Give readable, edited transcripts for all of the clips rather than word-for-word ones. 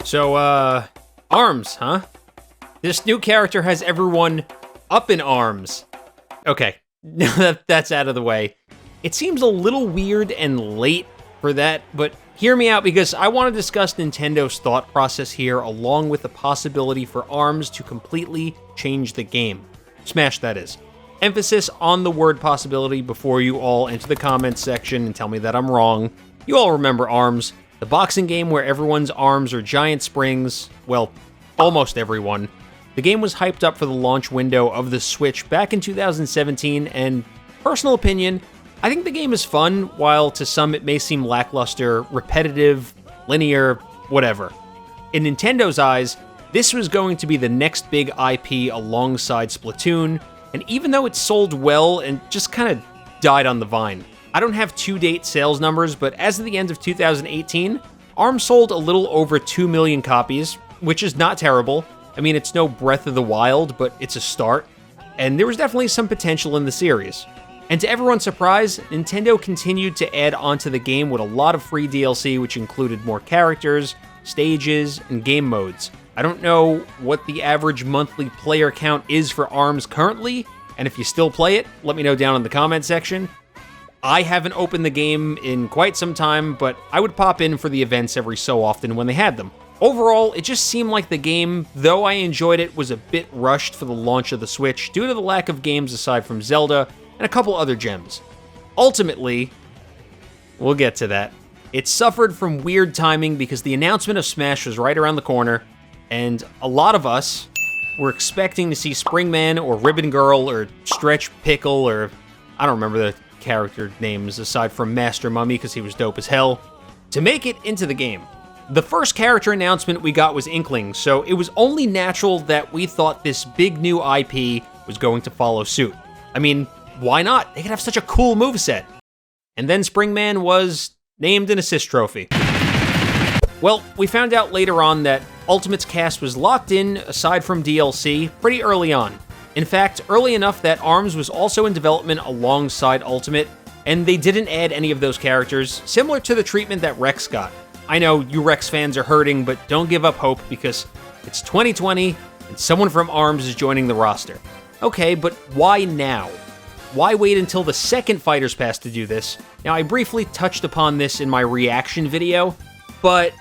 So, arms, huh? This new character has everyone up in arms. Okay, now that's out of the way. It seems a little weird and late for that, but hear me out because I want to discuss Nintendo's thought process here along with the possibility for ARMS to completely change the game. Smash, that is. Emphasis on the word possibility before you all enter the comments section and tell me that I'm wrong. You all remember ARMS, the boxing game where everyone's arms are giant springs. Well, almost everyone. The game was hyped up for the launch window of the Switch back in 2017, and personal opinion, I think the game is fun, while to some it may seem lackluster, repetitive, linear, whatever. In Nintendo's eyes, this was going to be the next big IP alongside Splatoon, and even though it sold well and just kind of died on the vine. I don't have to-date sales numbers, but as of the end of 2018, ARMS sold a little over 2 million copies, which is not terrible. I mean, it's no Breath of the Wild, but it's a start, and there was definitely some potential in the series. And to everyone's surprise, Nintendo continued to add onto the game with a lot of free DLC, which included more characters, stages, and game modes. I don't know what the average monthly player count is for ARMS currently, and if you still play it, let me know down in the comment section. I haven't opened the game in quite some time, but I would pop in for the events every so often when they had them. Overall, it just seemed like the game, though I enjoyed it, was a bit rushed for the launch of the Switch due to the lack of games aside from Zelda and a couple other gems. Ultimately, we'll get to that. It suffered from weird timing because the announcement of Smash was right around the corner, and a lot of us were expecting to see Springman or Ribbon Girl or Stretch Pickle or I don't remember the character names aside from Master Mummy because he was dope as hell, to make it into the game. The first character announcement we got was Inkling, so it was only natural that we thought this big new IP was going to follow suit. I mean, why not? They could have such a cool moveset. And then Springman was named an assist trophy. Well, we found out later on that Ultimate's cast was locked in, aside from DLC, pretty early on. In fact, early enough that ARMS was also in development alongside Ultimate, and they didn't add any of those characters, similar to the treatment that Rex got. I know you Rex fans are hurting, but don't give up hope because it's 2020 and someone from ARMS is joining the roster. Okay, but why now? Why wait until the second Fighters Pass to do this? Now, I briefly touched upon this in my reaction video, but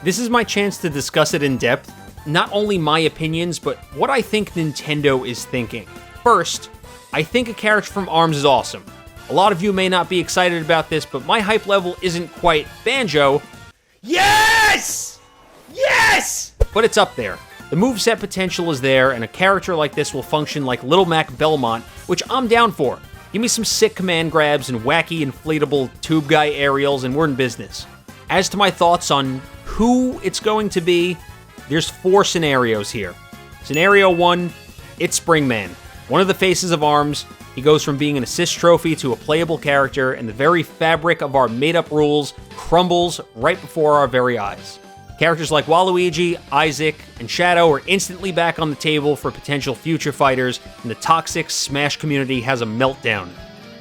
this is my chance to discuss it in depth. Not only my opinions, but what I think Nintendo is thinking. First, I think a character from ARMS is awesome. A lot of you may not be excited about this, but my hype level isn't quite Banjo. Yes! Yes! But it's up there. The moveset potential is there, and a character like this will function like Little Mac Belmont, which I'm down for. Give me some sick command grabs and wacky inflatable tube guy aerials, and we're in business. As to my thoughts on who it's going to be, there's 4 scenarios here. Scenario 1, it's Springman, one of the faces of ARMS. He goes from being an assist trophy to a playable character, and the very fabric of our made-up rules crumbles right before our very eyes. Characters like Waluigi, Isaac, and Shadow are instantly back on the table for potential future fighters, and the toxic Smash community has a meltdown.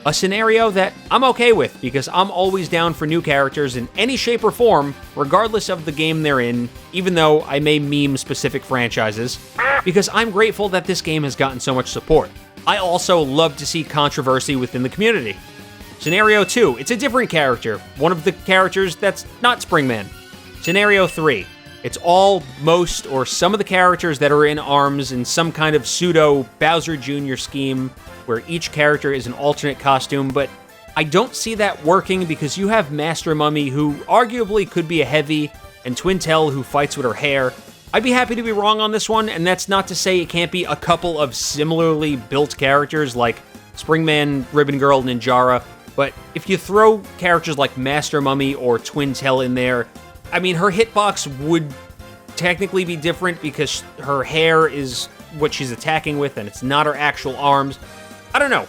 A scenario that I'm okay with, because I'm always down for new characters in any shape or form, regardless of the game they're in, even though I may meme specific franchises, because I'm grateful that this game has gotten so much support. I also love to see controversy within the community. Scenario 2, it's a different character, one of the characters that's not Springman. Scenario 3, it's all, most, or some of the characters that are in ARMS in some kind of pseudo Bowser Jr. scheme, where each character is an alternate costume, but I don't see that working because you have Master Mummy, who arguably could be a heavy, and Twintel, who fights with her hair. I'd be happy to be wrong on this one, and that's not to say it can't be a couple of similarly built characters like Springman, Ribbon Girl, Ninjara, but if you throw characters like Master Mummy or Twintel in there, I mean, her hitbox would technically be different because her hair is what she's attacking with, and it's not her actual arms. I don't know.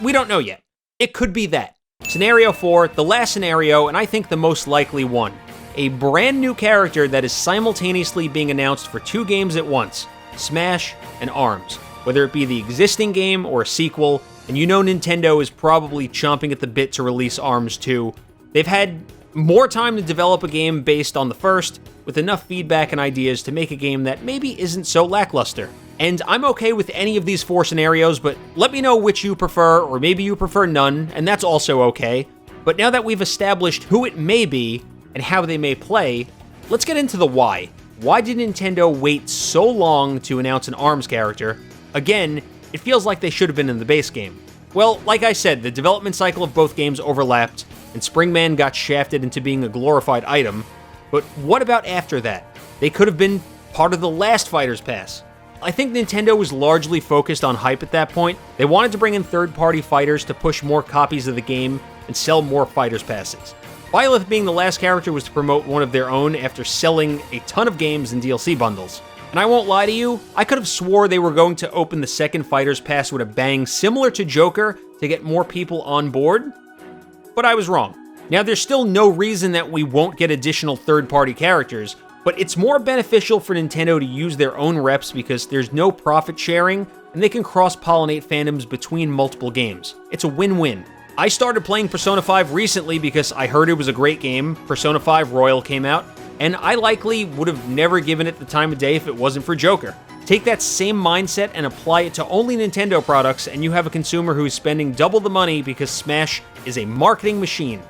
We don't know yet. It could be that. Scenario 4, the last scenario, and I think the most likely one. A brand new character that is simultaneously being announced for 2 games at once, Smash and ARMS. Whether it be the existing game or a sequel, and you know Nintendo is probably chomping at the bit to release ARMS 2. They've had more time to develop a game based on the first, with enough feedback and ideas to make a game that maybe isn't so lackluster. And I'm okay with any of these 4 scenarios, but let me know which you prefer, or maybe you prefer none, and that's also okay. But now that we've established who it may be, and how they may play, let's get into the why. Why did Nintendo wait so long to announce an ARMS character? Again, it feels like they should have been in the base game. Well, like I said, the development cycle of both games overlapped, and Springman got shafted into being a glorified item. But what about after that? They could have been part of the last Fighters Pass. I think Nintendo was largely focused on hype at that point. They wanted to bring in third-party fighters to push more copies of the game and sell more Fighters Passes. Byleth being the last character was to promote one of their own after selling a ton of games and DLC bundles. And I won't lie to you, I could have swore they were going to open the second Fighters Pass with a bang similar to Joker to get more people on board, but I was wrong. Now, there's still no reason that we won't get additional third-party characters, but it's more beneficial for Nintendo to use their own reps because there's no profit sharing, and they can cross-pollinate fandoms between multiple games. It's a win-win. I started playing Persona 5 recently because I heard it was a great game. Persona 5 Royal came out, and I likely would have never given it the time of day if it wasn't for Joker. Take that same mindset and apply it to only Nintendo products, and you have a consumer who's spending double the money because Smash is a marketing machine.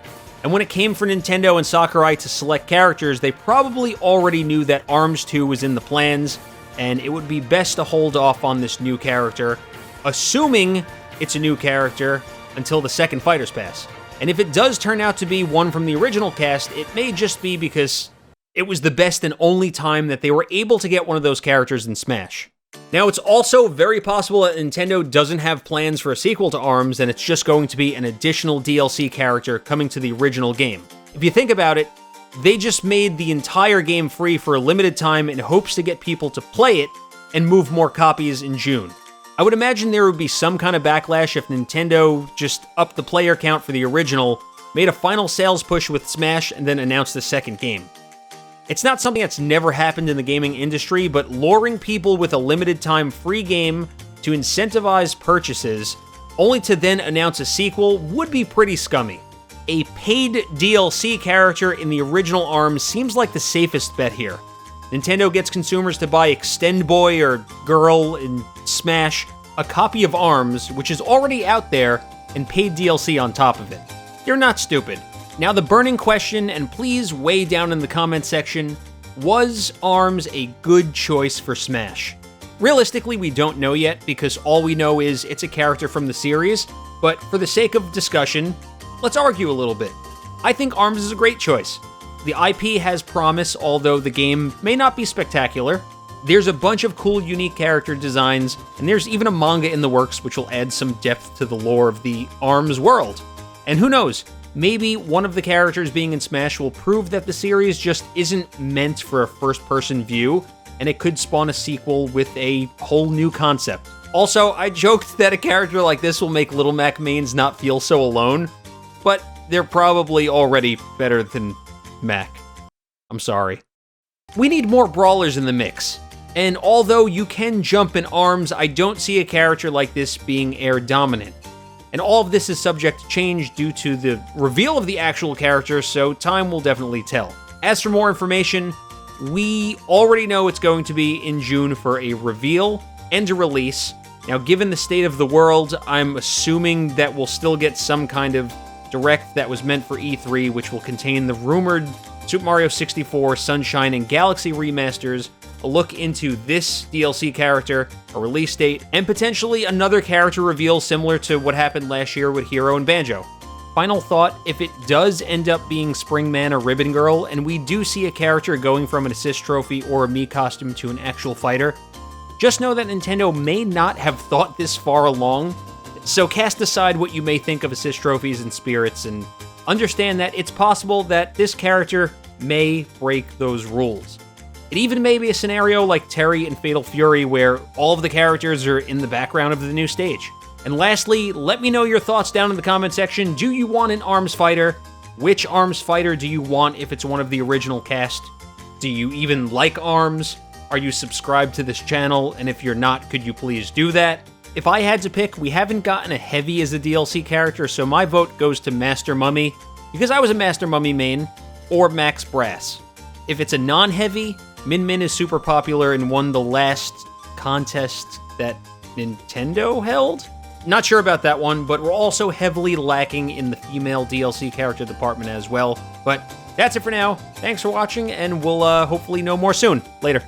And when it came for Nintendo and Sakurai to select characters, they probably already knew that ARMS 2 was in the plans, and it would be best to hold off on this new character, assuming it's a new character, until the second Fighters Pass. And if it does turn out to be one from the original cast, it may just be because it was the best and only time that they were able to get one of those characters in Smash. Now, it's also very possible that Nintendo doesn't have plans for a sequel to ARMS, and it's just going to be an additional DLC character coming to the original game. If you think about it, they just made the entire game free for a limited time in hopes to get people to play it and move more copies in June. I would imagine there would be some kind of backlash if Nintendo just upped the player count for the original, made a final sales push with Smash, and then announced the second game. It's not something that's never happened in the gaming industry, but luring people with a limited time free game to incentivize purchases, only to then announce a sequel, would be pretty scummy. A paid DLC character in the original ARMS seems like the safest bet here. Nintendo gets consumers to buy Extend Boy or Girl in Smash, a copy of ARMS, which is already out there, and paid DLC on top of it. You're not stupid. Now, the burning question, and please weigh down in the comment section, was ARMS a good choice for Smash? Realistically, we don't know yet, because all we know is it's a character from the series, but for the sake of discussion, let's argue a little bit. I think ARMS is a great choice. The IP has promise, although the game may not be spectacular. There's a bunch of cool, unique character designs, and there's even a manga in the works which will add some depth to the lore of the ARMS world. And who knows? Maybe one of the characters being in Smash will prove that the series just isn't meant for a first-person view, and it could spawn a sequel with a whole new concept. Also, I joked that a character like this will make Little Mac mains not feel so alone, but they're probably already better than Mac. I'm sorry. We need more brawlers in the mix, and although you can jump in ARMS, I don't see a character like this being air dominant. And all of this is subject to change due to the reveal of the actual character, so time will definitely tell. As for more information, we already know it's going to be in June for a reveal and a release. Now, given the state of the world, I'm assuming that we'll still get some kind of direct that was meant for E3, which will contain the rumored Super Mario 64, Sunshine, and Galaxy remasters, a look into this DLC character, a release date, and potentially another character reveal similar to what happened last year with Hero and Banjo. Final thought, if it does end up being Springman or Ribbon Girl, and we do see a character going from an assist trophy or a Mii costume to an actual fighter, just know that Nintendo may not have thought this far along, so cast aside what you may think of assist trophies and spirits, and understand that it's possible that this character may break those rules. It even may be a scenario like Terry and Fatal Fury where all of the characters are in the background of the new stage. And lastly, let me know your thoughts down in the comment section. Do you want an ARMS fighter? Which ARMS fighter do you want if it's one of the original cast? Do you even like ARMS? Are you subscribed to this channel? And if you're not, could you please do that? If I had to pick, we haven't gotten a Heavy as a DLC character, so my vote goes to Master Mummy. because I was a Master Mummy main, or Max Brass. If it's a non-heavy, Min Min is super popular and won the last contest that Nintendo held? Not sure about that one, but we're also heavily lacking in the female DLC character department as well. But that's it for now. Thanks for watching, and we'll hopefully know more soon. Later.